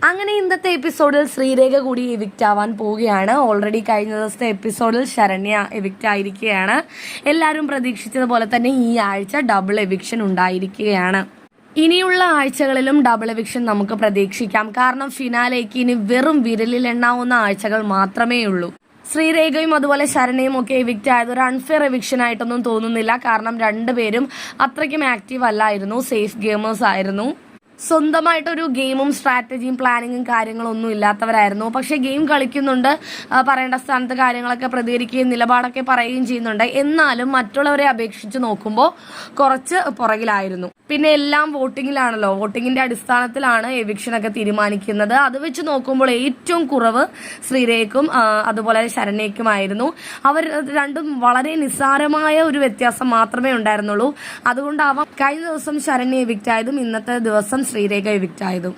അങ്ങനെ ഇന്നത്തെ എപ്പിസോഡിൽ ശ്രീരേഖ കൂടി എവിക്റ്റ് ആവാൻ പോവുകയാണ്. ഓൾറെഡി കഴിഞ്ഞ ദിവസത്തെ എപ്പിസോഡിൽ ശരണ്യ എവിക്റ്റ് ആയിരിക്കുകയാണ്. എല്ലാവരും പ്രതീക്ഷിച്ചതുപോലെ തന്നെ ഈ ആഴ്ച ഡബിൾ എവിക്ഷൻ ഉണ്ടായിരിക്കുകയാണ്. ഇനിയുള്ള ആഴ്ചകളിലും ഡബിൾ എവിക്ഷൻ നമുക്ക് പ്രതീക്ഷിക്കാം. കാരണം ഫിനാലേക്ക് ഇനി വെറും വിരലിൽ എണ്ണാവുന്ന ആഴ്ചകൾ മാത്രമേ ഉള്ളൂ. ശ്രീരേഖയും അതുപോലെ ശരണയും ഒക്കെ എവിക്റ്റ് ആയത് ഒരു അൺഫെയർ എവിക്ഷൻ ആയിട്ടൊന്നും തോന്നുന്നില്ല. കാരണം രണ്ടുപേരും അത്രയ്ക്കും ആക്റ്റീവ് അല്ലായിരുന്നു, സേഫ് ഗെയിമേഴ്സ് ആയിരുന്നു. സ്വന്തമായിട്ടൊരു ഗെയിമും സ്ട്രാറ്റജിയും പ്ലാനിങ്ങും കാര്യങ്ങളും ഒന്നും ഇല്ലാത്തവരായിരുന്നു. പക്ഷെ ഗെയിം കളിക്കുന്നുണ്ട്, പറയേണ്ട സ്ഥാനത്ത് കാര്യങ്ങളൊക്കെ പ്രതികരിക്കുകയും നിലപാടൊക്കെ പറയുകയും ചെയ്യുന്നുണ്ട്. എന്നാലും മറ്റുള്ളവരെ അപേക്ഷിച്ച് നോക്കുമ്പോൾ കുറച്ച് പുറകിലായിരുന്നു. പിന്നെ എല്ലാം വോട്ടിങ്ങിലാണല്ലോ, വോട്ടിങ്ങിന്റെ അടിസ്ഥാനത്തിലാണ് എവിക്ഷനൊക്കെ തീരുമാനിക്കുന്നത്. അത് വെച്ച് നോക്കുമ്പോൾ ഏറ്റവും കുറവ് ശ്രീരേഖയ്ക്കും അതുപോലെ ശരണ്യയ്ക്കുമായിരുന്നു. അവർ രണ്ടും വളരെ നിസ്സാരമായ ഒരു വ്യത്യാസം മാത്രമേ ഉണ്ടായിരുന്നുള്ളൂ. അതുകൊണ്ടാവാം കഴിഞ്ഞ ദിവസം ശരണ്യ എവിക്റ്റ് ആയതും ഇന്നത്തെ ദിവസം ശ്രീരേഖ എവിക്റ്റ് ആയതും.